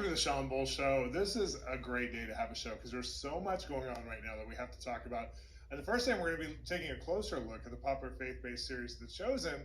Welcome to the Shawn Bolz Show. This is a great day to have a show because there's so much going on right now that we have to talk about. And the first time we're going to be taking a closer look at the popular faith-based series The Chosen,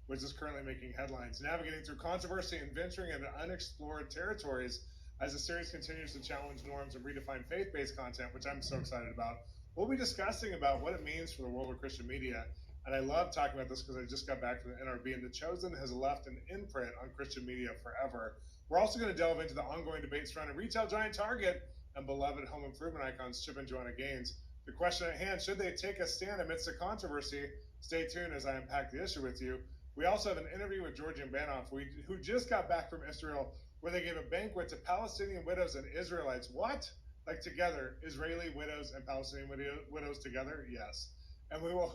which is currently making headlines, navigating through controversy and venturing into unexplored territories as the series continues to challenge norms and redefine faith-based content, which I'm so excited about. We'll be discussing about what it means for the world of Christian media. And I love talking about this because I just got back from the NRB, and The Chosen has left an imprint on Christian media forever. We're also going to delve into the ongoing debate surrounding retail giant Target and beloved home improvement icons Chip and Joanna Gaines. The question at hand, should they take a stand amidst the controversy? Stay tuned as I unpack the issue with you. We also have an interview with Georgian Banoff, who just got back from Israel, where they gave a banquet to Palestinian widows and Israelites. What? Like together, Israeli widows and Palestinian widows together? Yes. And we will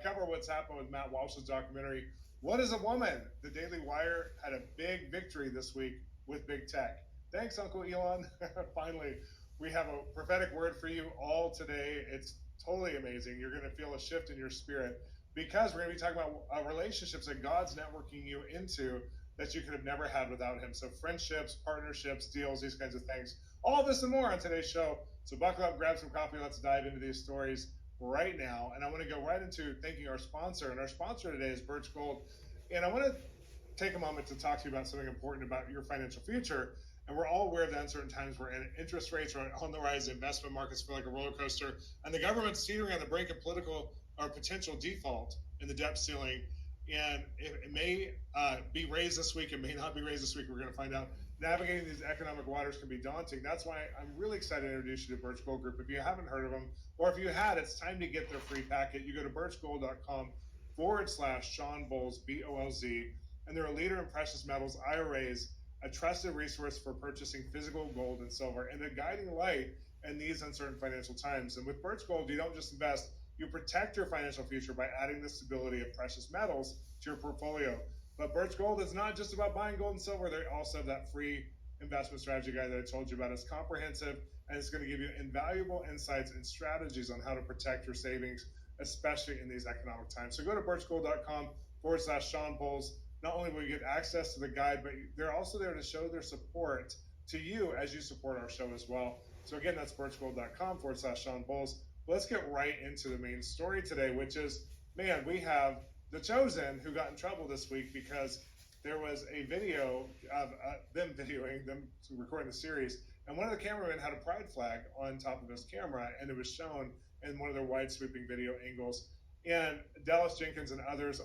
cover what's happened with Matt Walsh's documentary, What is a Woman? The Daily Wire had a big victory this week with big tech. Thanks, Uncle Elon. Finally, we have a prophetic word for you all today. It's totally amazing. You're going to feel a shift in your spirit because we're going to be talking about relationships that God's networking you into that you could have never had without him. So friendships, partnerships, deals, these kinds of things. All this and more on today's show. So buckle up, grab some coffee. Let's dive into these stories right now. And I want to go right into thanking our sponsor. And our sponsor today is Birch Gold. And I want to take a moment to talk to you about something important about your financial future. And we're all aware of the uncertain times we're in. Interest rates are on the rise. Investment markets feel like a roller coaster. And the government's teetering on the brink of political or potential default in the debt ceiling. And it may be raised this week. It may not be raised this week. We're going to find out. Navigating these economic waters can be daunting. That's why I'm really excited to introduce you to Birch Gold Group. If you haven't heard of them, or if you had, it's time to get their free packet. You go to birchgold.com/Shawn Bolz, BOLZ, and they're a leader in precious metals, IRAs, a trusted resource for purchasing physical gold and silver, and a guiding light in these uncertain financial times. And with Birch Gold, you don't just invest, you protect your financial future by adding the stability of precious metals to your portfolio. But Birch Gold is not just about buying gold and silver. They also have that free investment strategy guide that I told you about. It's comprehensive, and it's going to give you invaluable insights and strategies on how to protect your savings, especially in these economic times. So go to birchgold.com/Shawn Bolz. Not only will you get access to the guide, but they're also there to show their support to you as you support our show as well. So again, that's birchgold.com/Shawn Bolz. Let's get right into the main story today, which is, man, we have The Chosen, who got in trouble this week because there was a video of them recording the series, and one of the cameramen had a pride flag on top of his camera, and it was shown in one of their wide sweeping video angles. And Dallas Jenkins and others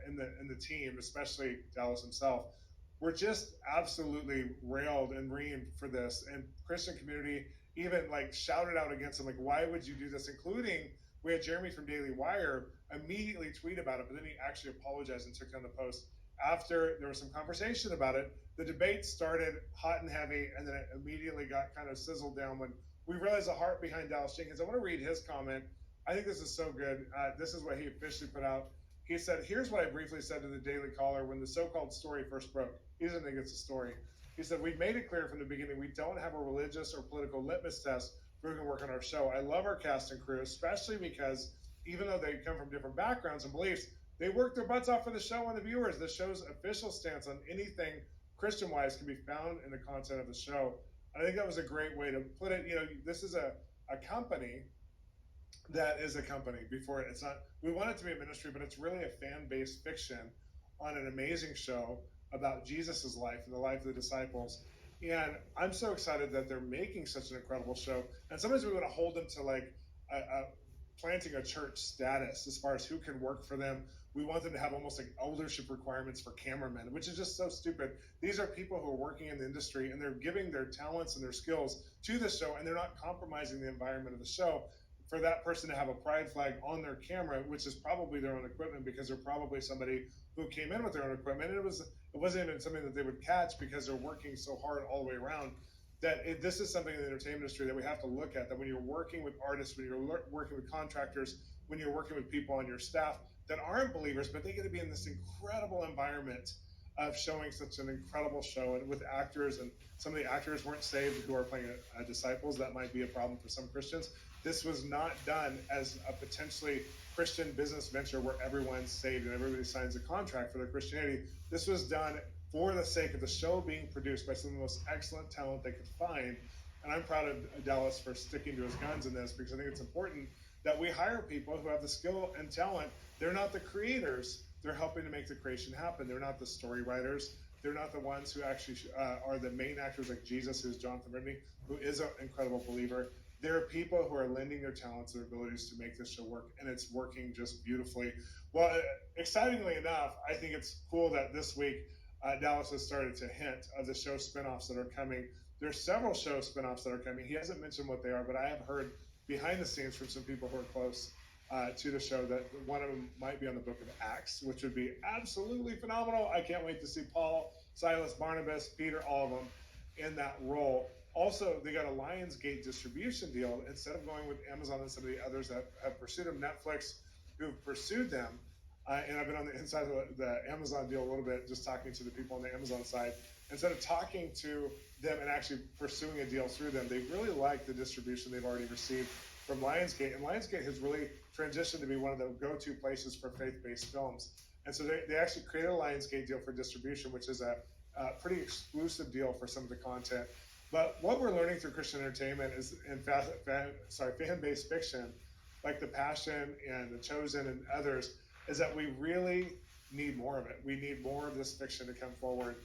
in the team, especially Dallas himself, were just absolutely railed and reamed for this. And Christian community even shouted out against him, why would you do this? Including, we had Jeremy from Daily Wire immediately tweet about it, but then he actually apologized and took down the post after there was some conversation about it. The debate started hot and heavy, and then it immediately got kind of sizzled down when we realized the heart behind Dallas Jenkins. I want to read his comment. I think this is so good. This is what he officially put out. He said, here's what I briefly said to the Daily Caller when the so-called story first broke. He doesn't think it's a story. He said, we've made it clear from the beginning we don't have a religious or political litmus test for who can work on our show. I love our cast and crew, especially because even though they come from different backgrounds and beliefs, they work their butts off for the show and the viewers. The show's official stance on anything Christian-wise can be found in the content of the show. And I think that was a great way to put it. This is a company that is a company before it's not. We want it to be a ministry, but it's really a fan-based fiction on an amazing show about Jesus's life and the life of the disciples. And I'm so excited that they're making such an incredible show. And sometimes we want to hold them to planting a church status as far as who can work for them. We want them to have almost eldership requirements for cameramen, which is just so stupid. These are people who are working in the industry, and they're giving their talents and their skills to the show, and they're not compromising the environment of the show. For that person to have a pride flag on their camera, which is probably their own equipment, because they're probably somebody who came in with their own equipment, and it wasn't even something that they would catch because they're working so hard all the way around. This is something in the entertainment industry that we have to look at, that when you're working with artists, when you're working with contractors, when you're working with people on your staff that aren't believers, but they get to be in this incredible environment of showing such an incredible show, and with actors, and some of the actors weren't saved who are playing disciples. That might be a problem for some Christians. This was not done as a potentially Christian business venture where everyone's saved and everybody signs a contract for their Christianity. This was done for the sake of the show being produced by some of the most excellent talent they could find. And I'm proud of Dallas for sticking to his guns in this, because I think it's important that we hire people who have the skill and talent. They're not the creators. They're helping to make the creation happen. They're not the story writers. They're not the ones who actually are the main actors like Jesus, who's Jonathan Ridney, who is an incredible believer. There are people who are lending their talents, their abilities to make this show work, and it's working just beautifully. Well, excitingly enough, I think it's cool that this week Dallas has started to hint of the show spinoffs that are coming. There's several show spinoffs that are coming. He hasn't mentioned what they are, but I have heard behind the scenes from some people who are close to the show that one of them might be on the Book of Acts, which would be absolutely phenomenal. I can't wait to see Paul, Silas, Barnabas, Peter, all of them in that role. Also, they got a Lionsgate distribution deal instead of going with Amazon and some of the others that have pursued them. Netflix, who've pursued them, and I've been on the inside of the Amazon deal a little bit, just talking to the people on the Amazon side. Instead of talking to them and actually pursuing a deal through them, they really like the distribution they've already received from Lionsgate. And Lionsgate has really transitioned to be one of the go-to places for faith-based films. And so they actually created a Lionsgate deal for distribution, which is a pretty exclusive deal for some of the content. But what we're learning through Christian entertainment is in fan-based fiction, like The Passion and The Chosen and others, is that we really need more of it. We need more of this fiction to come forward.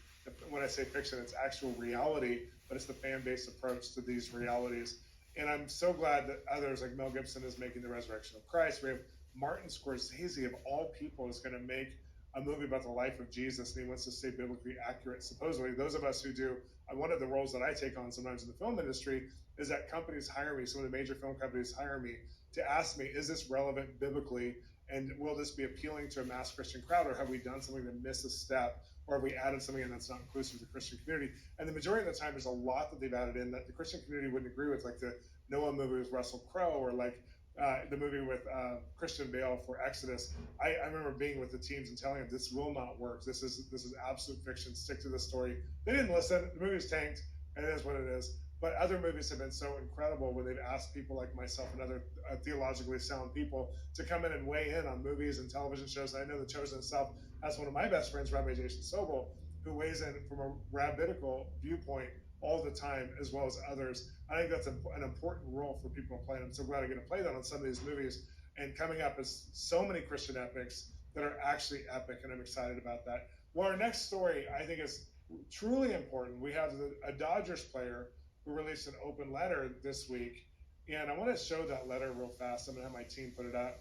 When I say fiction, it's actual reality, but it's the fan-based approach to these realities. And I'm so glad that others like Mel Gibson is making The Resurrection of Christ. We have Martin Scorsese, of all people, is going to make a movie about the life of Jesus, and he wants to stay biblically accurate. Supposedly, those of us who do, one of the roles that I take on sometimes in the film industry is that companies hire me, some of the major film companies hire me to ask me, is this relevant biblically, and will this be appealing to a mass Christian crowd, or have we done something to miss a step, or have we added something in that's not inclusive of the Christian community? And the majority of the time, there's a lot that they've added in that the Christian community wouldn't agree with, like the Noah movie with Russell Crowe, or like the movie with Christian Bale for Exodus. I remember being with the teams and telling them, this will not work. This is absolute fiction. Stick to the story. They didn't listen. The movie's tanked, and it is what it is. But other movies have been so incredible when they've asked people like myself and other theologically sound people to come in and weigh in on movies and television shows. And I know The Chosen itself has one of my best friends, Rabbi Jason Sobel, who weighs in from a rabbinical viewpoint all the time, as well as others. I think that's an important role for people to play, and I'm so glad I get to play that on some of these movies. And coming up is so many Christian epics that are actually epic, and I'm excited about that. Well, our next story, I think, is truly important. We have a Dodgers player who released an open letter this week, and I want to show that letter real fast. I'm going to have my team put it up.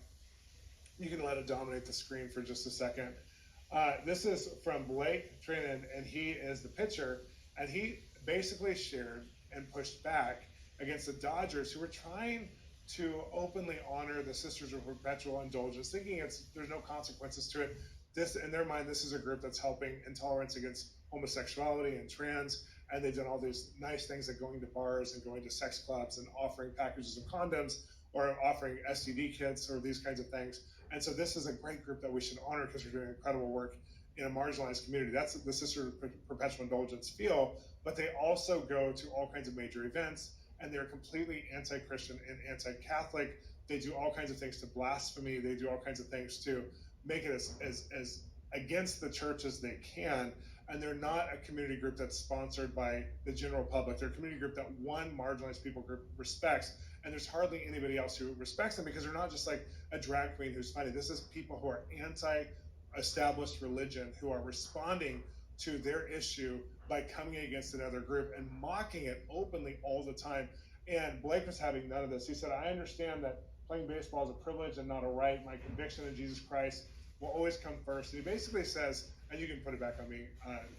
You can let it dominate the screen for just a second. This is from Blake Trinan, and he is the pitcher, and he basically shared and pushed back against the Dodgers, who were trying to openly honor the Sisters of Perpetual Indulgence, thinking there's no consequences to it. This, in their mind, this is a group that's helping intolerance against homosexuality and trans, and they've done all these nice things like going to bars and going to sex clubs and offering packages of condoms or offering STD kits or these kinds of things. And so this is a great group that we should honor because they're doing incredible work in a marginalized community. That's the Sisters of Perpetual Indulgence feel, but they also go to all kinds of major events, and they're completely anti-Christian and anti-Catholic. They do all kinds of things to blasphemy. They do all kinds of things to make it as against the church as they can. And they're not a community group that's sponsored by the general public. They're a community group that one marginalized people group respects, and there's hardly anybody else who respects them, because they're not just like a drag queen who's funny. This is people who are anti-established religion, who are responding to their issue by coming against another group and mocking it openly all the time. And Blake was having none of this. He said, I understand that playing baseball is a privilege and not a right. My conviction in Jesus Christ will always come first. And he basically says, and you can put it back on me,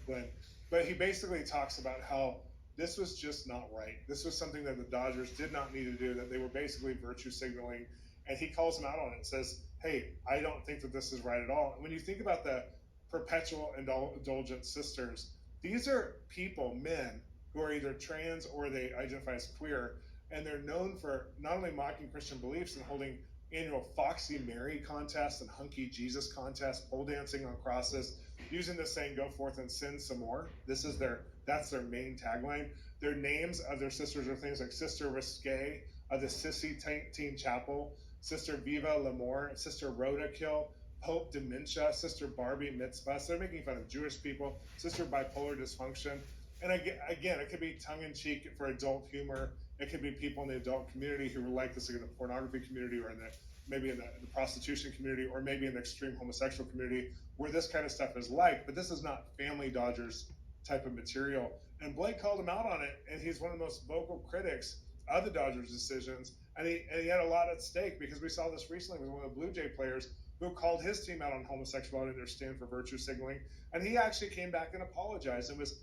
Glenn, but he basically talks about how this was just not right. This was something that the Dodgers did not need to do, that they were basically virtue signaling. And he calls them out on it and says, hey, I don't think that this is right at all. And when you think about the perpetual indulgent sisters, these are people, men, who are either trans or they identify as queer, and they're known for not only mocking Christian beliefs and holding annual Foxy Mary contests and Hunky Jesus contests, pole dancing on crosses, using this saying, go forth and sin some more. That's their main tagline. Their names of their sisters are things like Sister Risque of the Sissy Teen Chapel, Sister Viva L'Amour, Sister Rhoda Kill, Pope Dementia, Sister Barbie Mitzvah. So they're making fun of Jewish people, Sister Bipolar Dysfunction. And again, it could be tongue-in-cheek for adult humor. It could be people in the adult community who are like this, like in the pornography community, or maybe in the prostitution community, or maybe in the extreme homosexual community, where this kind of stuff is liked. But this is not Family Dodgers type of material. And Blake called him out on it, and he's one of the most vocal critics of the Dodgers' decisions. And he had a lot at stake, because we saw this recently with one of the Blue Jay players who called his team out on homosexuality and their stand for virtue signaling. And he actually came back and apologized, and was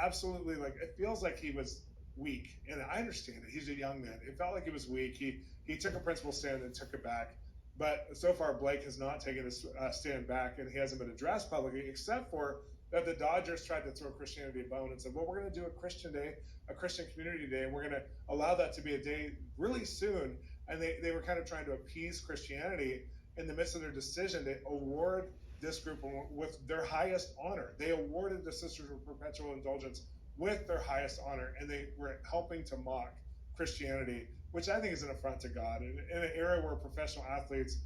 absolutely, like, it feels like he was weak. And I understand it. He's a young man. It felt like he was weak. He took a principled stand and took it back. But so far, Blake has not taken a stand back, and he hasn't been addressed publicly, except for that the Dodgers tried to throw Christianity a bone and said, well, we're going to do a Christian day, a Christian community day, and we're going to allow that to be a day really soon. And they were kind of trying to appease Christianity in the midst of their decision. They award this group with their highest honor. They awarded the Sisters of Perpetual Indulgence with their highest honor, and they were helping to mock Christianity, which I think is an affront to God. In an era where professional athletes,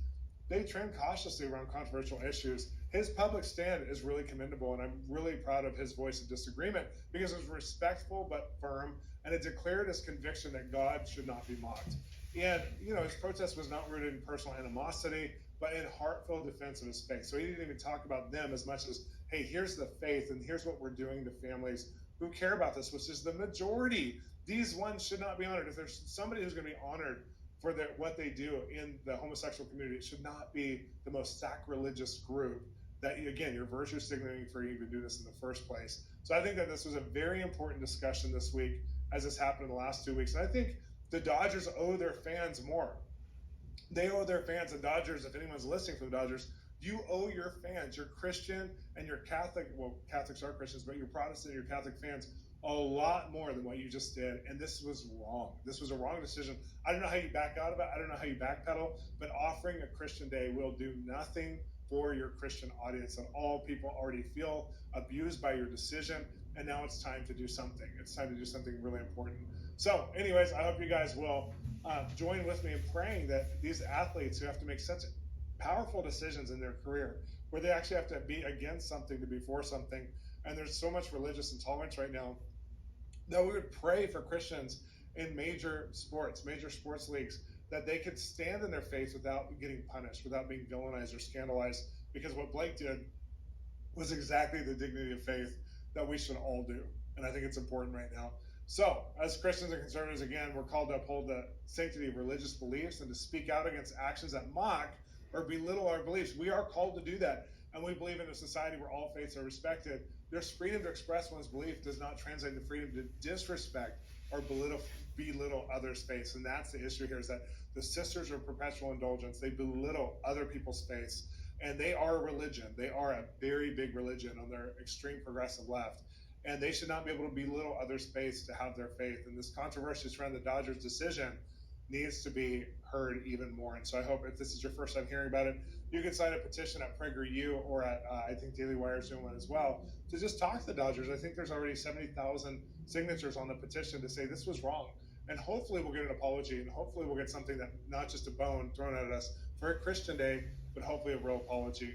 they tread cautiously around controversial issues, his public stand is really commendable, and I'm really proud of his voice of disagreement, because it was respectful but firm, and it declared his conviction that God should not be mocked. And, his protest was not rooted in personal animosity, but in heartfelt defense of his faith. So he didn't even talk about them as much as, hey, here's the faith, and here's what we're doing to families who care about this, which is the majority. These ones should not be honored. If there's somebody who's going to be honored for what they do in the homosexual community, it should not be the most sacrilegious group that, again, you're virtue signaling for you to do this in the first place. So I think that this was a very important discussion this week, as this happened in the last 2 weeks. And I think the Dodgers owe their fans more. They owe their fans, the Dodgers, if anyone's listening from the Dodgers, you owe your fans, your Christian and your Catholic, well, Catholics are Christians, but your Protestant and your Catholic fans, a lot more than what you just did. And this was wrong. This was a wrong decision. I don't know how you back out of it. I don't know how you backpedal, but offering a Christian day will do nothing for your Christian audience. And all people already feel abused by your decision. And now it's time to do something. It's time to do something really important. So anyways, I hope you guys will join with me in praying that these athletes who have to make such powerful decisions in their career, where they actually have to be against something to be for something, and there's so much religious intolerance right now, that we would pray for Christians in major sports leagues, that they could stand in their faith without getting punished, without being villainized or scandalized, because what Blake did was exactly the dignity of faith that we should all do. And I think it's important right now. So, as Christians and conservatives, again, we're called to uphold the sanctity of religious beliefs and to speak out against actions that mock or belittle our beliefs. We are called to do that. And we believe in a society where all faiths are respected. There's freedom to express one's belief does not translate into freedom to disrespect or belittle others' faiths. And that's the issue here, is that the Sisters of Perpetual Indulgence, they belittle other people's faiths. And they are a religion. They are a very big religion on their extreme progressive left. And they should not be able to belittle others' faiths to have their faith. And this controversy surrounding the Dodgers' decision needs to be heard even more. And so I hope, if this is your first time hearing about it, you can sign a petition at PragerU or at, I think Daily Wire is doing one as well, to just talk to the Dodgers. I think there's already 70,000 signatures on the petition to say this was wrong. And hopefully we'll get an apology, and hopefully we'll get something that, not just a bone thrown at us for a Christian day, but hopefully a real apology.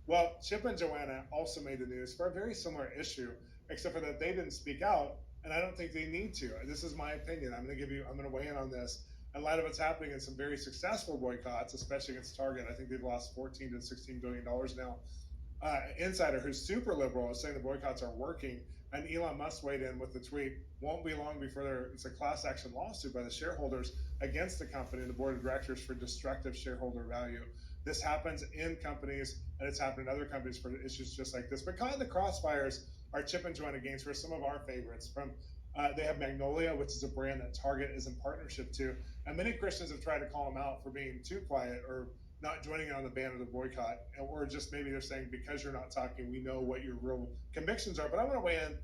Well, Chip and Joanna also made the news for a very similar issue, except for that they didn't speak out, and I don't think they need to. This is my opinion. I'm going to weigh in on this. In light of what's happening in some very successful boycotts, especially against Target, I think they've lost $14 to $16 billion now. Insider, who's super liberal, is saying the boycotts are working, and Elon Musk weighed in with the tweet, won't be long before it's a class action lawsuit by the shareholders against the company and the board of directors for destructive shareholder value. This happens in companies, and it's happened in other companies for issues just like this. But caught in the crossfires are Chip and Joanna Gaines, who are some of our favorites. They have Magnolia, which is a brand that Target is in partnership to. And many Christians have tried to call them out for being too quiet or not joining on the ban of the boycott, or just maybe they're saying, because you're not talking, we know what your real convictions are. But I want to weigh in,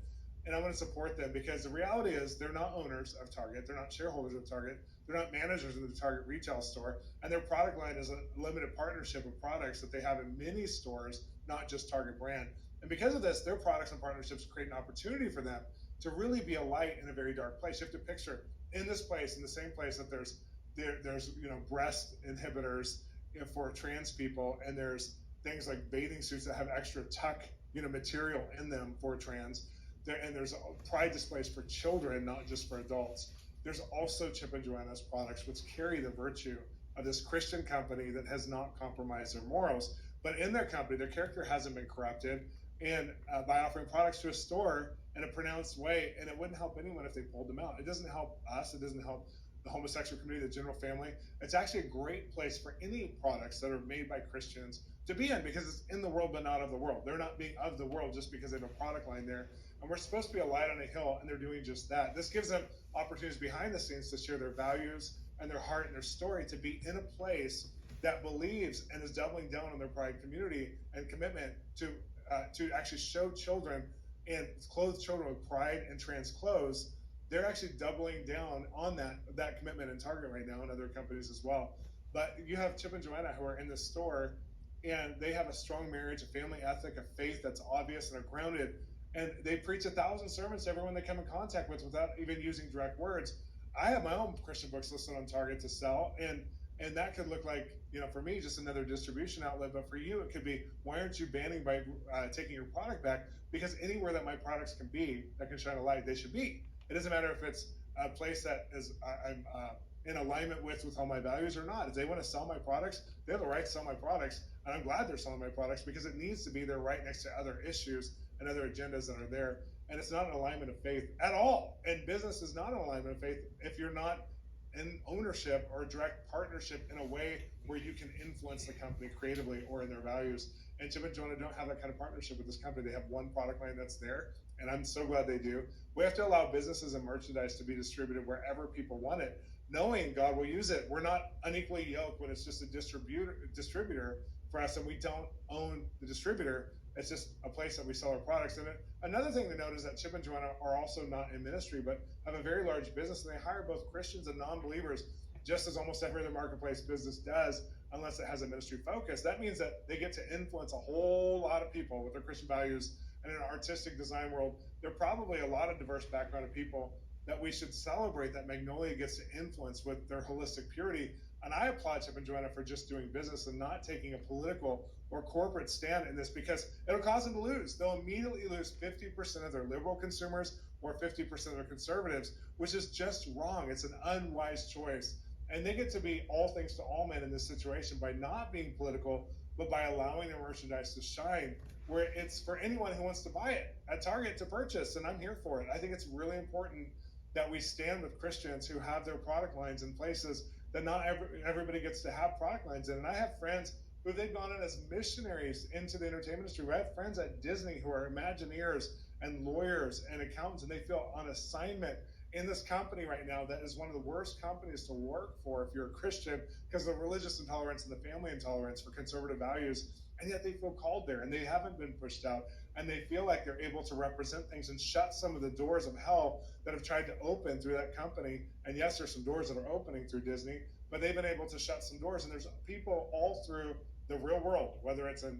and I want to support them, because the reality is they're not owners of Target. They're not shareholders of Target. They're not managers of the Target retail store. And their product line is a limited partnership of products that they have in many stores, not just Target brand. And because of this, their products and partnerships create an opportunity for them to really be a light in a very dark place. You have to picture, in this place, in the same place that there's breast inhibitors for trans people, and there's things like bathing suits that have extra tuck, material in them for trans. And there's pride displays for children, not just for adults. There's also Chip and Joanna's products, which carry the virtue of this Christian company that has not compromised their morals. But in their company, their character hasn't been corrupted. And by offering products to a store in a pronounced way, and it wouldn't help anyone if they pulled them out. It doesn't help us. It doesn't help the homosexual community, the general family. It's actually a great place for any products that are made by Christians to be in, because it's in the world but not of the world. They're not being of the world just because they have a product line there. And we're supposed to be a light on a hill, and they're doing just that. This gives them opportunities behind the scenes to share their values and their heart and their story, to be in a place that believes and is doubling down on their pride community and commitment to actually show children and clothe children with pride and trans clothes. They're actually doubling down on that commitment in Target right now, and other companies as well. But you have Chip and Joanna who are in the store, and they have a strong marriage, a family ethic, a faith that's obvious and are grounded. And they preach 1,000 sermons to everyone they come in contact with without even using direct words. I have my own Christian books listed on Target to sell, and that could look like, for me, just another distribution outlet. But for you, it could be, why aren't you banning by taking your product back? Because anywhere that my products can be, that can shine a light, they should be. It doesn't matter if it's a place that is I'm in alignment with all my values or not. If they want to sell my products, they have the right to sell my products, and I'm glad they're selling my products, because it needs to be there right next to other issues and other agendas that are there. And it's not an alignment of faith at all. And business is not an alignment of faith if you're not in ownership or direct partnership in a way where you can influence the company creatively or in their values. And Chip and Joanna don't have that kind of partnership with this company. They have one product line that's there, and I'm so glad they do. We have to allow businesses and merchandise to be distributed wherever people want it, knowing God will use it. We're not unequally yoked when it's just a distributor for us, and we don't own the distributor. It's just a place that we sell our products. And another thing to note is that Chip and Joanna are also not in ministry, but have a very large business, and they hire both Christians and non-believers, just as almost every other marketplace business does, unless it has a ministry focus. That means that they get to influence a whole lot of people with their Christian values. And in an artistic design world, there are probably a lot of diverse background of people that we should celebrate, that Magnolia gets to influence with their holistic purity. And I applaud Chip and Joanna for just doing business and not taking a political or corporate stand in this, because it'll cause them to lose. They'll immediately lose 50% of their liberal consumers or 50% of their conservatives, which is just wrong. It's an unwise choice. And they get to be all things to all men in this situation by not being political, but by allowing their merchandise to shine, where it's for anyone who wants to buy it at Target to purchase. And I'm here for it. I think it's really important that we stand with Christians who have their product lines in places that not everybody gets to have product lines in. And I have friends who they've gone in as missionaries into the entertainment industry. We have friends at Disney who are Imagineers and lawyers and accountants, and they feel on assignment in this company right now that is one of the worst companies to work for if you're a Christian, because of the religious intolerance and the family intolerance for conservative values. And yet they feel called there, and they haven't been pushed out, and they feel like they're able to represent things and shut some of the doors of hell that have tried to open through that company. And yes, there's some doors that are opening through Disney, but they've been able to shut some doors. And there's people all through the real world, whether it's in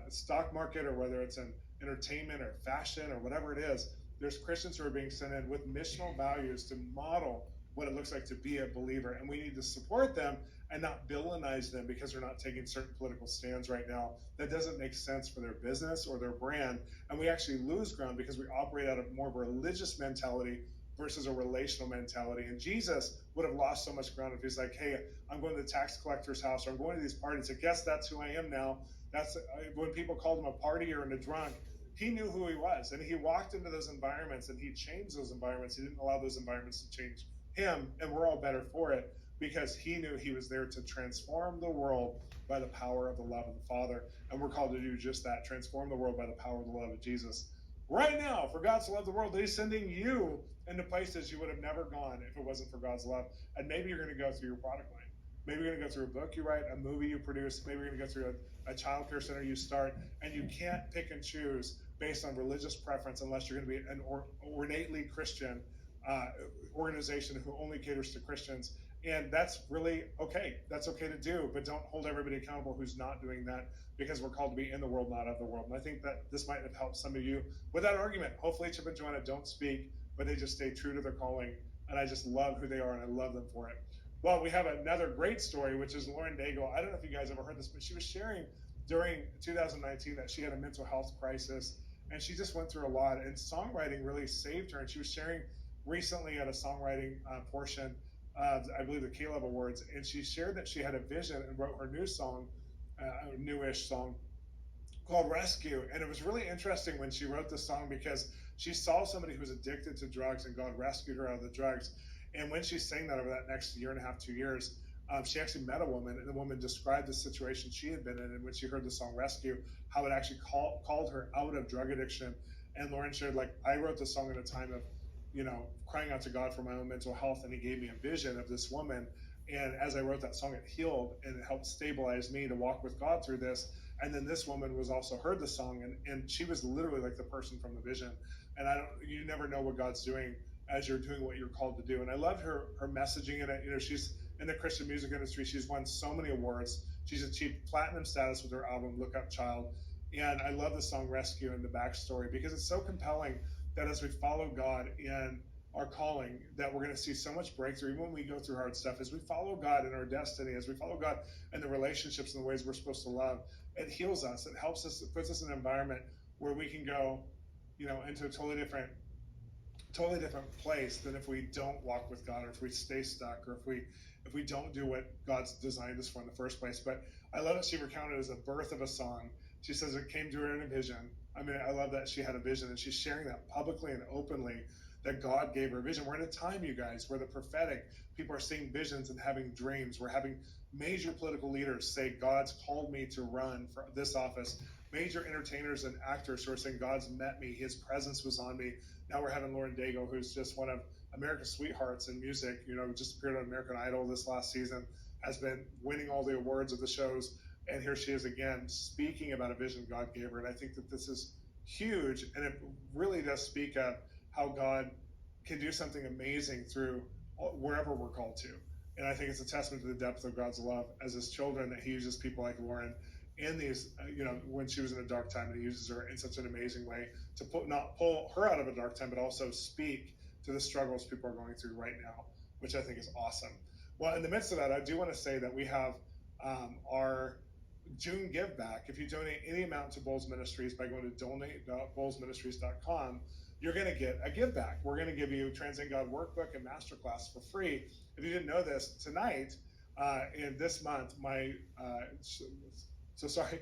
stock market, or whether it's in entertainment or fashion or whatever it is. There's Christians who are being sent in with missional values to model what it looks like to be a believer, and we need to support them and not villainize them because they're not taking certain political stands right now. That doesn't make sense for their business or their brand, and we actually lose ground because we operate out of more of a religious mentality versus a relational mentality. And Jesus would have lost so much ground if he's like, hey, I'm going to the tax collector's house, or I'm going to these parties. I guess that's who I am now. That's when people called him a partier and a drunk. He knew who he was, and he walked into those environments, and he changed those environments. He didn't allow those environments to change him, and we're all better for it, because he knew he was there to transform the world by the power of the love of the Father. And we're called to do just that, transform the world by the power of the love of Jesus. Right now, for God to love the world, that he's sending you into places you would have never gone if it wasn't for God's love. And maybe you're going to go through your product line. Maybe you're going to go through a book you write, a movie you produce. Maybe you're going to go through a child care center you start, and you can't pick and choose based on religious preference unless you're going to be an ornately Christian organization who only caters to Christians. And that's really okay. That's okay to do, but don't hold everybody accountable who's not doing that, because we're called to be in the world, not of the world. And I think that this might have helped some of you with that argument. Hopefully Chip and Joanna don't speak, but they just stay true to their calling. And I just love who they are, and I love them for it. Well, we have another great story, which is Lauren Daigle. I don't know if you guys ever heard this, but she was sharing during 2019 that she had a mental health crisis, and she just went through a lot. And songwriting really saved her. And she was sharing recently at a songwriting portion of, I believe, the Caleb Awards, and she shared that she had a vision and wrote her new song, a newish song called Rescue. And it was really interesting when she wrote this song because she saw somebody who was addicted to drugs and God rescued her out of the drugs. And when she sang that over that next year and a half, 2 years, she actually met a woman, and the woman described the situation she had been in. And when she heard the song Rescue, how it actually called her out of drug addiction. And Lauren shared, like, I wrote this song at a time of, crying out to God for my own mental health, and he gave me a vision of this woman. And as I wrote that song, it healed and it helped stabilize me to walk with God through this. And then this woman was also heard the song, and she was literally like the person from the vision. And you never know what God's doing as you're doing what you're called to do. And I loved her messaging in it. She's in the Christian music industry. She's won so many awards. She's achieved platinum status with her album Look Up Child. And I love the song Rescue and the backstory because it's so compelling that as we follow God in our calling, that we're going to see so much breakthrough even when we go through hard stuff. As we follow God in our destiny, as we follow God in the relationships and the ways we're supposed to love, it heals us. It helps us. It puts us in an environment where we can go, into a totally different place than if we don't walk with God, or if we stay stuck, or if we don't do what God's designed us for in the first place. But I love that she recounted as a birth of a song. She says it came to her in a vision. I mean, I love that she had a vision, and she's sharing that publicly and openly, that God gave her a vision. We're in a time, you guys, where the prophetic, people are seeing visions and having dreams. We're having major political leaders say, God's called me to run for this office. Major entertainers and actors who are saying, God's met me, his presence was on me. Now we're having Lauren Daigle, who's just one of America's sweethearts in music, just appeared on American Idol this last season, has been winning all the awards of the shows. And here she is again, speaking about a vision God gave her. And I think that this is huge. And it really does speak of how God can do something amazing through wherever we're called to. And I think it's a testament to the depth of God's love as his children, that he uses people like Lauren in these, when she was in a dark time, and he uses her in such an amazing way to not pull her out of a dark time, but also speak to the struggles people are going through right now, which I think is awesome. Well, in the midst of that, I do want to say that we have our June give back. If you donate any amount to Bolz Ministries by going to donate.bolzministries.com, you're going to get a give back. We're going to give you Translating God Workbook and Masterclass for free. If you didn't know this, tonight and this month, sorry,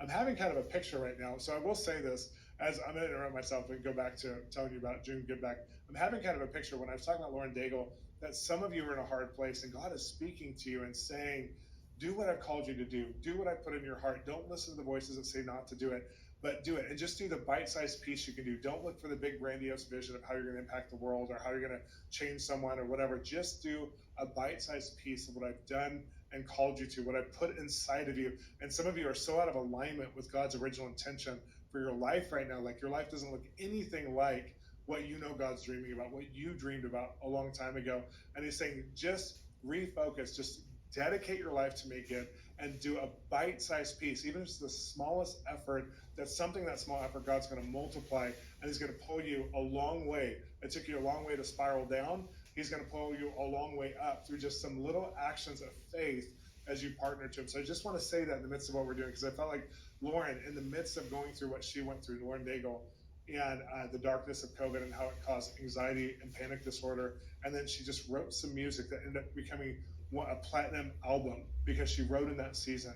I'm having kind of a picture right now. So I will say this, as I'm going to interrupt myself and go back to telling you about June Give Back. I'm having kind of a picture when I was talking about Lauren Daigle, that some of you are in a hard place and God is speaking to you and saying, do what I've called you to do. Do what I put in your heart. Don't listen to the voices that say not to do it, but do it. And just do the bite-sized piece you can do. Don't look for the big grandiose vision of how you're going to impact the world or how you're going to change someone or whatever. Just do a bite-sized piece of what I've done and called you to, what I put inside of you. And some of you are so out of alignment with God's original intention for your life right now. Like, your life doesn't look anything like what you know God's dreaming about, what you dreamed about a long time ago. And he's saying, just refocus, just dedicate your life to make it, and do a bite-sized piece, even if it's the smallest effort. That's something, that small effort, God's going to multiply, and he's going to pull you a long way. It took you a long way to spiral down. He's going to pull you a long way up through just some little actions of faith as you partner to him. So I just want to say that in the midst of what we're doing, because I felt like Lauren, in the midst of going through what she went through, Lauren Daigle, and the darkness of COVID and how it caused anxiety and panic disorder, and then she just wrote some music that ended up becoming a platinum album because she wrote in that season.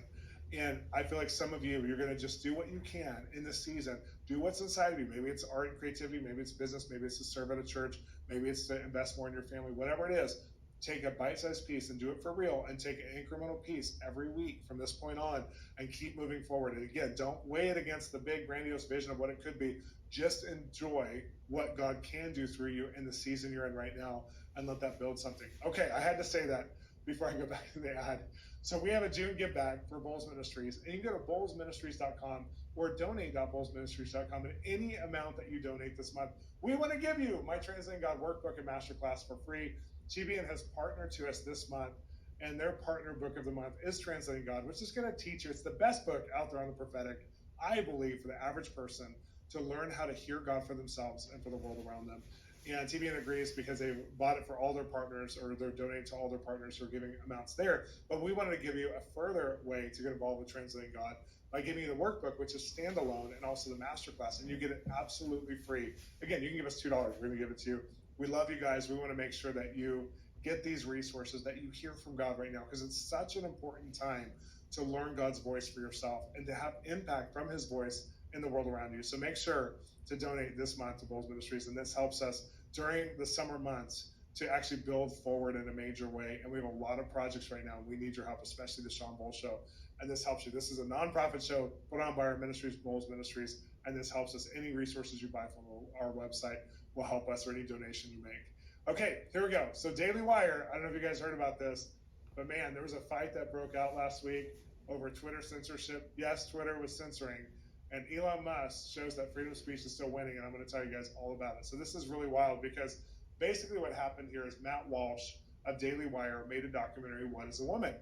And I feel like some of you, you're going to just do what you can in this season. Do what's inside of you. Maybe it's art and creativity. Maybe it's business. Maybe it's to serve at a church. Maybe it's to invest more in your family. Whatever it is, take a bite-sized piece and do it for real, and take an incremental piece every week from this point on and keep moving forward. And again, don't weigh it against the big grandiose vision of what it could be. Just enjoy what God can do through you in the season you're in right now, and let that build something. Okay, I had to say that before I go back to the ad. So we have a June give back for Bolz Ministries, and you can go to bolzministries.com or donate.bolzministries.com, and any amount that you donate this month, we want to give you my Translating God Workbook and Masterclass for free. TBN has partnered to us this month, and their partner book of the month is Translating God, which is going to teach you. It's the best book out there on the prophetic, I believe, for the average person to learn how to hear God for themselves and for the world around them. And TBN agrees because they bought it for all their partners, or they're donating to all their partners who are giving amounts there. But we wanted to give you a further way to get involved with Translating God by giving you the workbook, which is standalone, and also the masterclass, and you get it absolutely free. Again, you can give us $2. We're going to give it to you. We love you guys. We want to make sure that you get these resources, that you hear from God right now, because it's such an important time to learn God's voice for yourself and to have impact from his voice in the world around you. So make sure to donate this month to Bolz Ministries, and this helps us during the summer months to actually build forward in a major way. And we have a lot of projects right now. We need your help, especially the Shawn Bolz Show. And this helps you. This is a nonprofit show put on by our ministries, Bolz Ministries, and this helps us. Any resources you buy from our website will help us, or any donation you make. Okay, here we go. So Daily Wire, I don't know if you guys heard about this, but man, there was a fight that broke out last week over Twitter censorship. Yes, Twitter was censoring, and Elon Musk shows that freedom of speech is still winning, and I'm going to tell you guys all about it. So this is really wild, because basically what happened here is Matt Walsh of Daily Wire made a documentary, What is a Woman?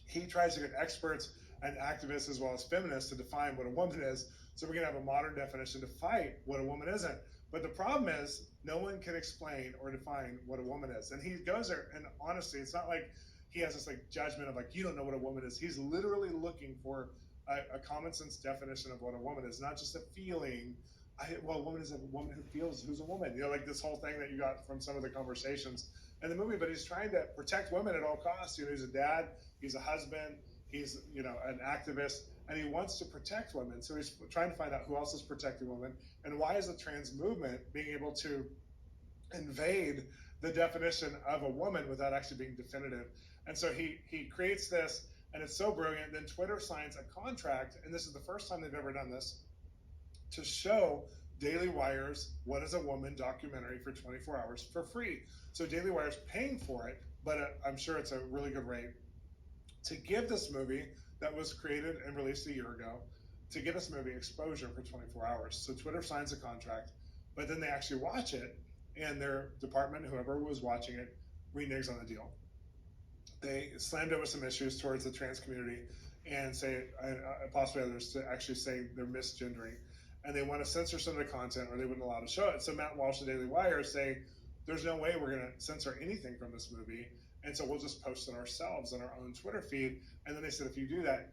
He tries to get experts and activists as well as feminists to define what a woman is, so we're going to have a modern definition to fight what a woman isn't. But the problem is, no one can explain or define what a woman is. And he goes there, and honestly, it's not like he has this like judgment of like, you don't know what a woman is. He's literally looking for a common sense definition of what a woman is, not just a feeling. Well, a woman is a woman who feels who's a woman. You know, like this whole thing that you got from some of the conversations in the movie. But he's trying to protect women at all costs. You know, he's a dad, he's a husband, he's, you know, an activist, and he wants to protect women. So he's trying to find out who else is protecting women, and why is the trans movement being able to invade the definition of a woman without actually being definitive. And so he creates this, and it's so brilliant. Then Twitter signs a contract, and this is the first time they've ever done this, to show Daily Wire's What is a Woman documentary for 24 hours for free. So Daily Wire's paying for it, but I'm sure it's a really good rate to give this movie that was created and released a year ago, to give this movie exposure for 24 hours. So Twitter signs a contract, but then they actually watch it, and their department, whoever was watching it, reneges on the deal. They slammed over some issues towards the trans community and say, possibly others, to actually say they're misgendering. And they want to censor some of the content, or they wouldn't allow to show it. So Matt Walsh of Daily Wire say, there's no way we're going to censor anything from this movie, and so we'll just post it ourselves on our own Twitter feed. And then they said, if you do that,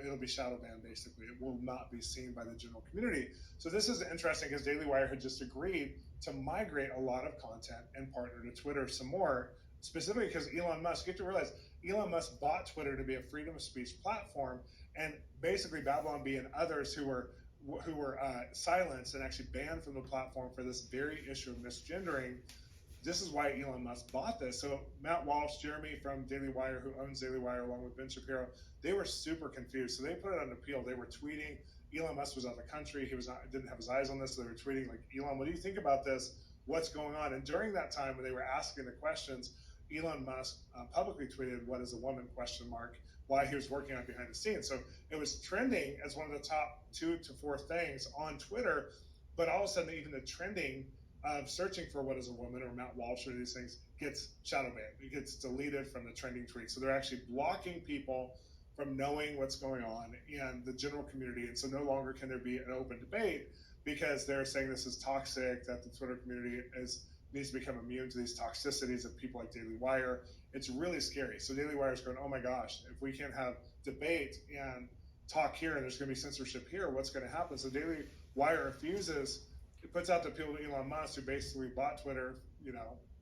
it'll be shadow banned, basically. It will not be seen by the general community. So this is interesting, because Daily Wire had just agreed to migrate a lot of content and partner to Twitter some more, specifically because Elon Musk, you have to realize, Elon Musk bought Twitter to be a freedom of speech platform, and basically Babylon Bee and others who were silenced and actually banned from the platform for this very issue of misgendering. This is why Elon Musk bought this. So Matt Walsh, Jeremy from Daily Wire, who owns Daily Wire along with Ben Shapiro, they were super confused. So they put it on appeal. They were tweeting. Elon Musk was out of the country. He didn't have his eyes on this. So they were tweeting like, Elon, what do you think about this? What's going on? And during that time when they were asking the questions, Elon Musk publicly tweeted, what is a woman, ? While he was working on behind the scenes. So it was trending as one of the top 2 to 4 things on Twitter, but all of a sudden, even the trending of searching for what is a woman or Matt Walsh or these things gets shadow banned. It gets deleted from the trending tweet. So they're actually blocking people from knowing what's going on in the general community. And so no longer can there be an open debate, because they're saying this is toxic, that the Twitter community needs to become immune to these toxicities of people like Daily Wire. It's really scary. So Daily Wire is going, oh my gosh, if we can't have debate and talk here, and there's going to be censorship here, what's going to happen? So Daily Wire refuses. It puts out the appeal to Elon Musk, who basically bought Twitter,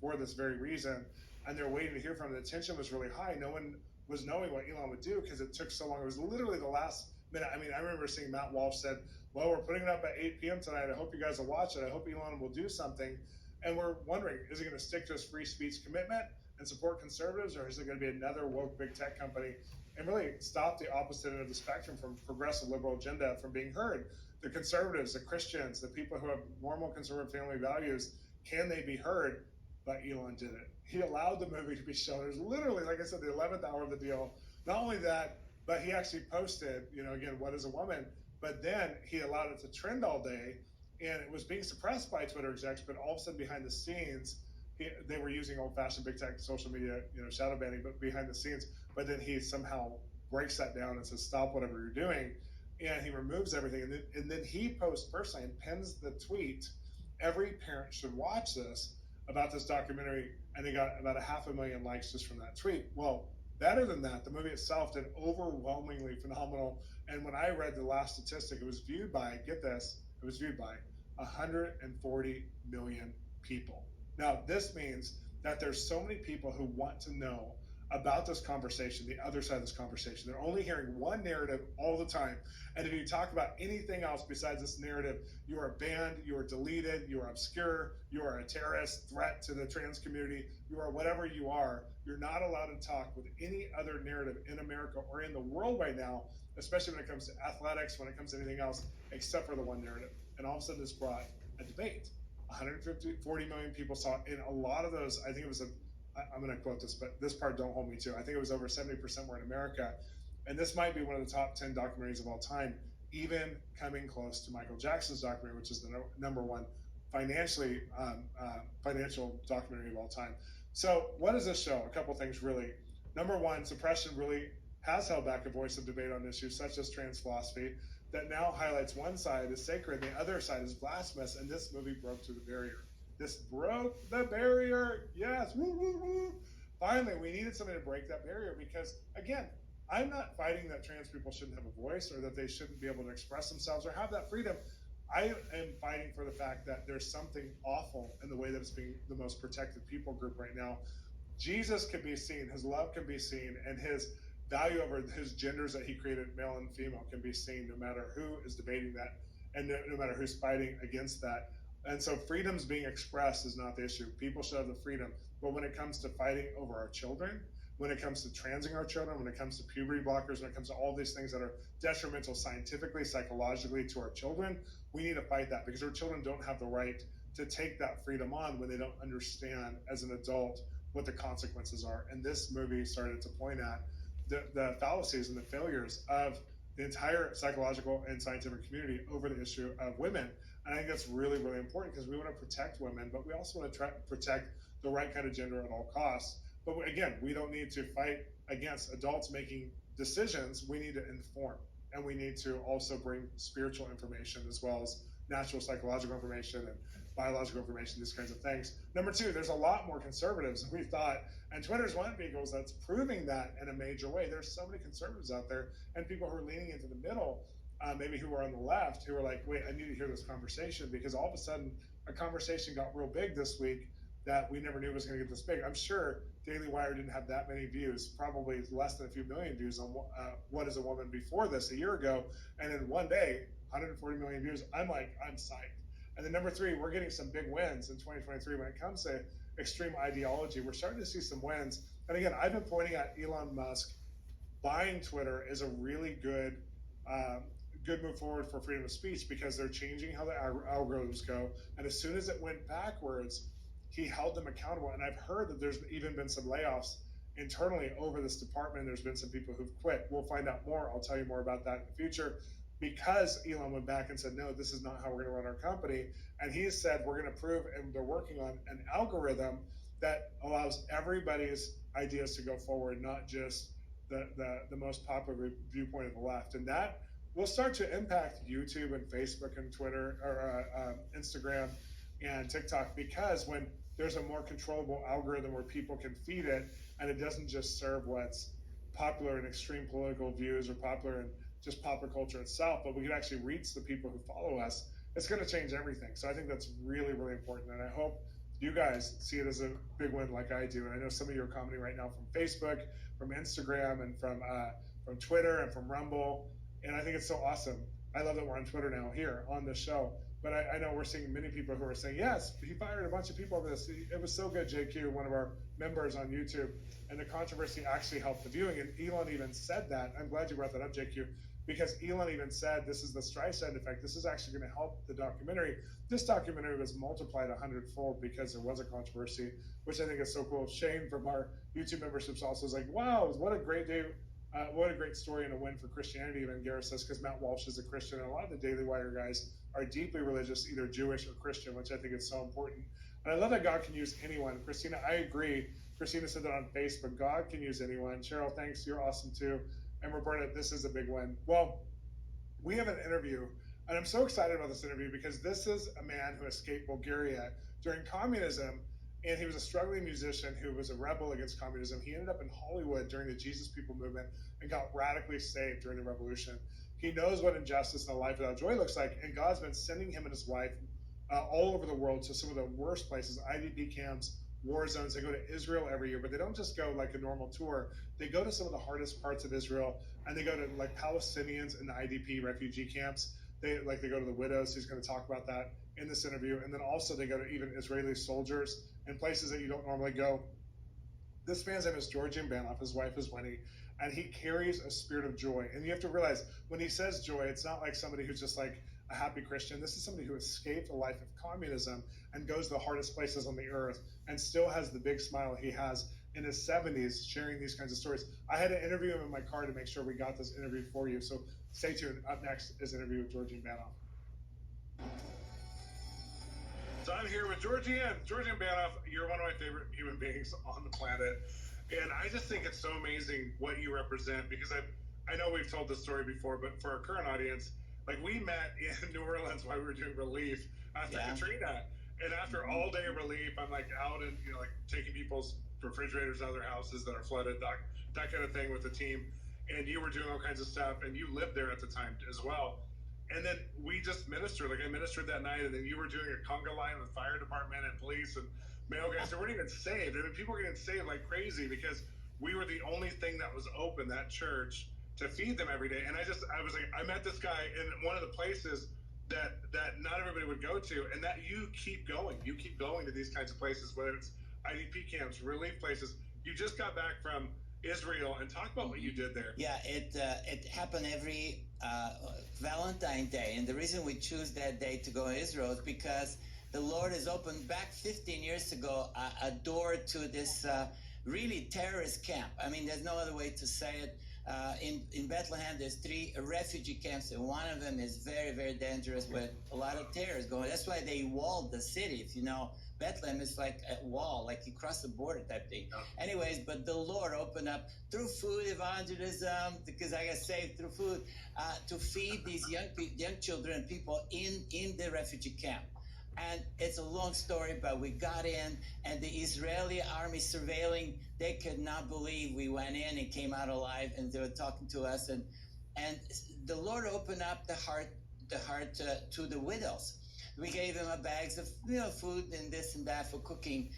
for this very reason, and they're waiting to hear from him. The tension was really high. No one was knowing what Elon would do, because it took so long. It was literally the last minute. I mean, I remember seeing Matt Walsh said, well, we're putting it up at 8 p.m. tonight. I hope you guys will watch it. I hope Elon will do something. And we're wondering, is he going to stick to his free speech commitment and support conservatives, or is it going to be another woke big tech company and really stop the opposite end of the spectrum from progressive liberal agenda from being heard? The conservatives, the Christians, the people who have normal conservative family values, can they be heard? But Elon did it. He allowed the movie to be shown. It was literally, like I said, the 11th hour of the deal. Not only that, but he actually posted, again, what is a woman? But then he allowed it to trend all day, and it was being suppressed by Twitter execs, but all of a sudden behind the scenes, they were using old-fashioned big tech social media, shadow banning, but behind the scenes. But then he somehow breaks that down and says, stop whatever you're doing. And he removes everything. And then he posts personally and pins the tweet, every parent should watch this, about this documentary. And he got about 500,000 likes just from that tweet. Well, Better than that, the movie itself did overwhelmingly phenomenal. And when I read the last statistic, it was viewed by, get this, it was viewed by 140 million people. Now, this means that there's so many people who want to know about this conversation, the other side of this conversation. They're only hearing one narrative all the time. And if you talk about anything else besides this narrative, you are banned, you are deleted, you are obscure, you are a terrorist threat to the trans community, you are whatever you are. You're not allowed to talk with any other narrative in America or in the world right now, especially when it comes to athletics, when it comes to anything else, except for the one narrative. And all of a sudden, this brought a debate. 140 million people saw it. In a lot of those, I think it was I'm going to quote this, but this part don't hold me to. I think it was over 70% were in America. And this might be one of the top 10 documentaries of all time, even coming close to Michael Jackson's documentary, which is the number one financial documentary of all time. So what does this show? A couple things really. Number one, suppression really has held back a voice of debate on issues such as trans philosophy that now highlights one side as sacred, the other side is blasphemous, and this movie broke through the barrier. This broke the barrier. Yes. Woo, woo, woo. Finally, we needed something to break that barrier because, again, I'm not fighting that trans people shouldn't have a voice or that they shouldn't be able to express themselves or have that freedom. I am fighting for the fact that there's something awful in the way that it's being the most protected people group right now. Jesus can be seen, his love can be seen, and his value over his genders that he created, male and female, can be seen no matter who is debating that and no matter who's fighting against that. And so freedom's being expressed is not the issue. People should have the freedom. But when it comes to fighting over our children, when it comes to transing our children, when it comes to puberty blockers, when it comes to all these things that are detrimental scientifically, psychologically to our children, we need to fight that because our children don't have the right to take that freedom on when they don't understand as an adult what the consequences are. And this movie started to point at the fallacies and the failures of the entire psychological and scientific community over the issue of women. And I think that's really, really important because we want to protect women, but we also want to protect the right kind of gender at all costs. But again, we don't need to fight against adults making decisions. We need to inform, and we need to also bring spiritual information as well as natural psychological information and biological information, these kinds of things. Number two, there's a lot more conservatives than we thought, and Twitter's one of the vehicles that's proving that in a major way. There's so many conservatives out there and people who are leaning into the middle, maybe who are on the left, who are like, wait, I need to hear this conversation because all of a sudden a conversation got real big this week that we never knew was going to get this big. I'm sure Daily Wire didn't have that many views, probably less than a few million views on What is a Woman before this a year ago. And in one day, 140 million views. I'm psyched. And then number three, we're getting some big wins in 2023 when it comes to extreme ideology. We're starting to see some wins. And again, I've been pointing at Elon Musk buying Twitter is a really good move forward for freedom of speech because they're changing how the algorithms go. And as soon as it went backwards, he held them accountable. And I've heard that there's even been some layoffs internally over this department. There's been some people who've quit. We'll find out more. I'll tell you more about that in the future because Elon went back and said, no, this is not how we're going to run our company. And he said, we're going to prove, and they're working on an algorithm that allows everybody's ideas to go forward, not just the most popular viewpoint of the left. And that will start to impact YouTube and Facebook and Twitter or Instagram and TikTok because when there's a more controllable algorithm where people can feed it and it doesn't just serve what's popular in extreme political views or popular in just popular culture itself, but we can actually reach the people who follow us, it's going to change everything. So I think that's really, really important. And I hope you guys see it as a big win like I do. And I know some of you are commenting right now from Facebook, from Instagram, and from Twitter and from Rumble. And I think it's so awesome. I love that we're on Twitter now here on this show. But I know we're seeing many people who are saying, yes, he fired a bunch of people over this. It was so good, JQ, one of our members on YouTube. And the controversy actually helped the viewing. And Elon even said that. I'm glad you brought that up, JQ, because Elon even said this is the Streisand effect. This is actually going to help the documentary. This documentary was multiplied 100-fold because there was a controversy, which I think is so cool. Shane from our YouTube memberships also is like, wow, what a great day. What a great story and a win for Christianity, even Gareth says, because Matt Walsh is a Christian, and a lot of the Daily Wire guys are deeply religious, either Jewish or Christian, which I think is so important. And I love that God can use anyone. Christina, I agree. Christina said that on Facebook. God can use anyone. Cheryl, thanks. You're awesome too. And Roberta, this is a big win. Well, we have an interview, and I'm so excited about this interview because this is a man who escaped Bulgaria during communism And he was a struggling musician who was a rebel against communism. He ended up in Hollywood during the Jesus People movement and got radically saved during the revolution. He knows what injustice and a life without joy looks like, and God's been sending him and his wife all over the world to some of the worst places, IDP camps, war zones. They go to Israel every year, but they don't just go like a normal tour. They go to some of the hardest parts of Israel, and they go to like Palestinians in the IDP refugee camps. They go to the widows. He's going to talk about that in this interview. And then also they go to even Israeli soldiers in places that you don't normally go. This man's name is Georgian Banoff. His wife is Winnie, and he carries a spirit of joy. And you have to realize when he says joy, it's not like somebody who's just like a happy Christian. This is somebody who escaped a life of communism and goes to the hardest places on the earth and still has the big smile he has in his 70s sharing these kinds of stories. I had to interview him in my car to make sure we got this interview for you. So stay tuned. Up next is an interview with Georgian Banoff. So I'm here with Georgian Banoff. You're one of my favorite human beings on the planet. And I just think it's so amazing what you represent, because I know we've told this story before, but for our current audience, like we met in New Orleans while we were doing relief after Katrina. And after all day relief, I'm like out and, you know, like taking people's refrigerators out of their houses that are flooded, that kind of thing with the team. And you were doing all kinds of stuff, and you lived there at the time as well. And then we just ministered, like I ministered that night, and then you were doing a conga line with fire department and police and mail guys. They weren't even saved. I mean, people were getting saved like crazy because we were the only thing that was open, that church, to feed them every day. And I was like, I met this guy in one of the places that not everybody would go to, and that you keep going. You keep going to these kinds of places, whether it's IDP camps, relief places. You just got back from Israel, and talk about what you did there. Yeah, it happened every Valentine's Day, and the reason we choose that day to go to Israel is because the Lord has opened back 15 years ago a door to this really terrorist camp. I mean, there's no other way to say it. In Bethlehem, there's 3 refugee camps, and one of them is very, very dangerous with a lot of terrorists going. That's why they walled the city. If you know, Bethlehem is like a wall, like you cross the border type thing. Oh. Anyways, but the Lord opened up through food evangelism, because I got saved through food, to feed these young children and people in the refugee camp. And it's a long story, but we got in, and the Israeli army surveilling, they could not believe we went in and came out alive, and they were talking to us. And the Lord opened up the heart to the widows. We gave them bags of food and this and that for cooking.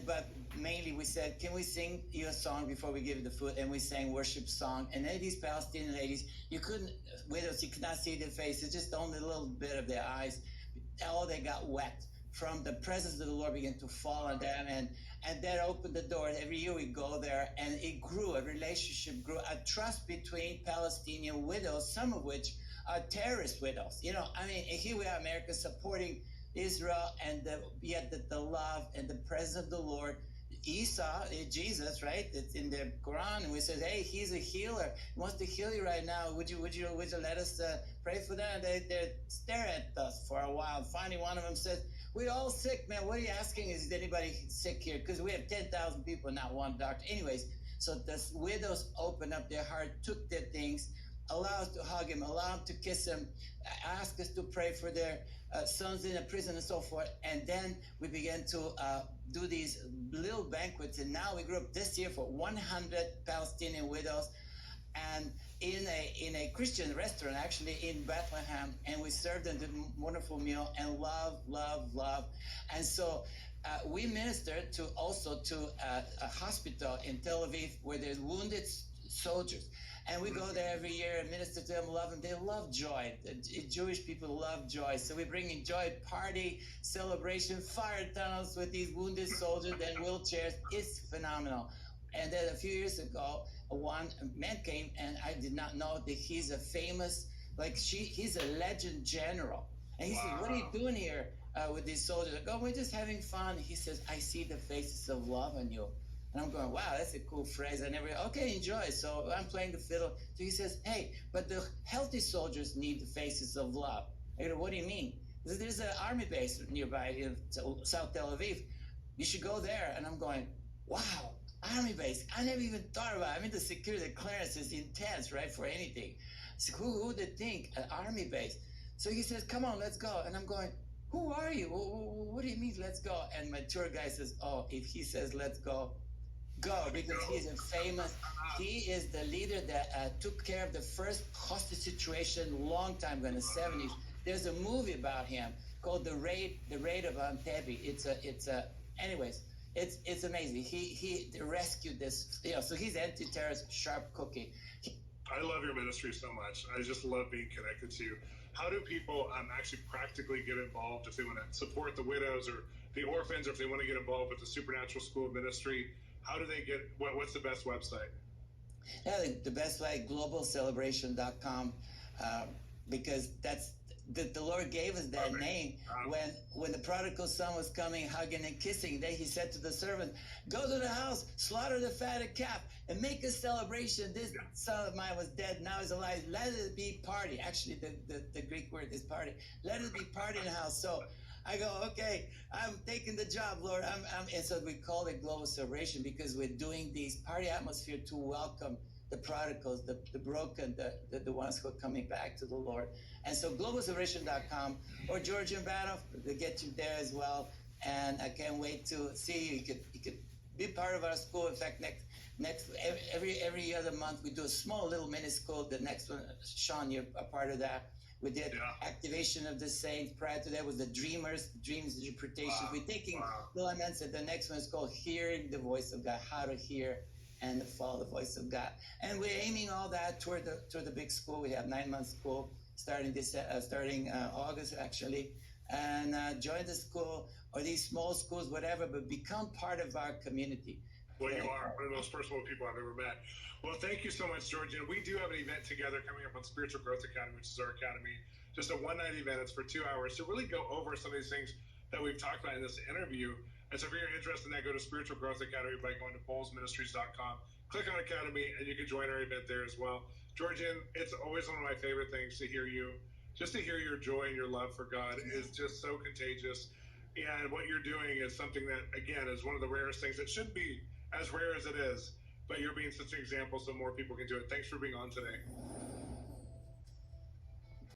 But mainly we said, can we sing you a song before we give you the food? And we sang worship song. And these Palestinian ladies, widows, you could not see their faces, just only a little bit of their eyes. Oh, they got wet from the presence of the Lord began to fall on them, and that opened the door. Every year we go there, and it grew, a relationship grew, a trust between Palestinian widows, some of which are terrorist widows. You know, I mean, here we are, America, supporting Israel, and yet the love and the presence of the Lord. Isa, Jesus, right? It's in the Quran, and we said, hey, he's a healer. He wants to heal you right now. Would you let us pray for that? And they stare at us for a while. Finally, one of them says, we're all sick, man. What are you asking? Is anybody sick here? Because we have 10,000 people, not one doctor. Anyways, so the widows opened up their heart, took their things, allow us to hug him, allow him to kiss him, ask us to pray for their sons in a prison and so forth. And then we began to do these little banquets. And now we grew up this year for 100 Palestinian widows, and in a Christian restaurant, actually, in Bethlehem. And we served them a wonderful meal, and love. And so we ministered also to a hospital in Tel Aviv where there's wounded soldiers. And we go there every year and minister to them, love them. They love joy. Jewish people love joy. So we bring in joy, party, celebration, fire tunnels with these wounded soldiers and wheelchairs. It's phenomenal. And then a few years ago, one man came, and I did not know that he's a famous, he's a legend general. And he said, what are you doing here with these soldiers? I go, we're just having fun. He says, I see the faces of love on you. And I'm going, wow, that's a cool phrase. I never, okay, enjoy. So I'm playing the fiddle. So he says, hey, but the healthy soldiers need the faces of love. I go, what do you mean? He says, there's an army base nearby in South Tel Aviv. You should go there. And I'm going, wow, army base. I never even thought about it. I mean, the security clearance is intense, right, for anything. So who would think an army base? So he says, come on, let's go. And I'm going, who are you? What do you mean, let's go? And my tour guy says, oh, if he says, let's go, go, because he's a famous, he is the leader that took care of the first hostage situation long time ago in the 70s. There's a movie about him called The Raid of Entebbe. Anyways, it's amazing. He rescued this, so he's anti-terrorist, sharp cookie. I love your ministry so much. I just love being connected to you. How do people actually practically get involved if they want to support the widows or the orphans, or if they want to get involved with the Supernatural School of Ministry? How do they get, what's the best website? Yeah, the best way, globalcelebration.com, because that's, the Lord gave us that name. When the prodigal son was coming, hugging and kissing, he said to the servant, go to the house, slaughter the fatted calf, and make a celebration. This son of mine was dead, now he's alive. Let it be party. Actually, the Greek word is party. Let it be party in the house. So I go, okay, I'm taking the job, Lord. And so we call it Global Celebration, because we're doing these party atmosphere to welcome the prodigals, the broken, the ones who are coming back to the Lord. And so globalcelebration.com or Georgian Banov, they get you there as well. And I can't wait to see you. You could be part of our school. In fact, every other month we do a small little mini school. The next one, Shawn, you're a part of that. We did activation of the saints. Prior to that was the dreamers, dreams, interpretations. We're taking little elements, and the next one is called hearing the voice of God, how to hear and follow the voice of God. And we're aiming all that toward the big school. We have 9-month school starting August actually, and join the school or these small schools, whatever, but become part of our community. Well, you are one of the most personal people I've ever met. Well, thank you so much, George. And we do have an event together coming up on Spiritual Growth Academy, which is our academy. Just a one-night event. It's for 2 hours to really go over some of these things that we've talked about in this interview. And so if you're interested in that, go to Spiritual Growth Academy by going to bolzministries.com. Click on Academy, and you can join our event there as well. Georgian, it's always one of my favorite things to hear you. Just to hear your joy and your love for God is just so contagious. And what you're doing is something that, again, is one of the rarest things. It shouldn't be as rare as it is, but you're being such an example so more people can do it. Thanks for being on today.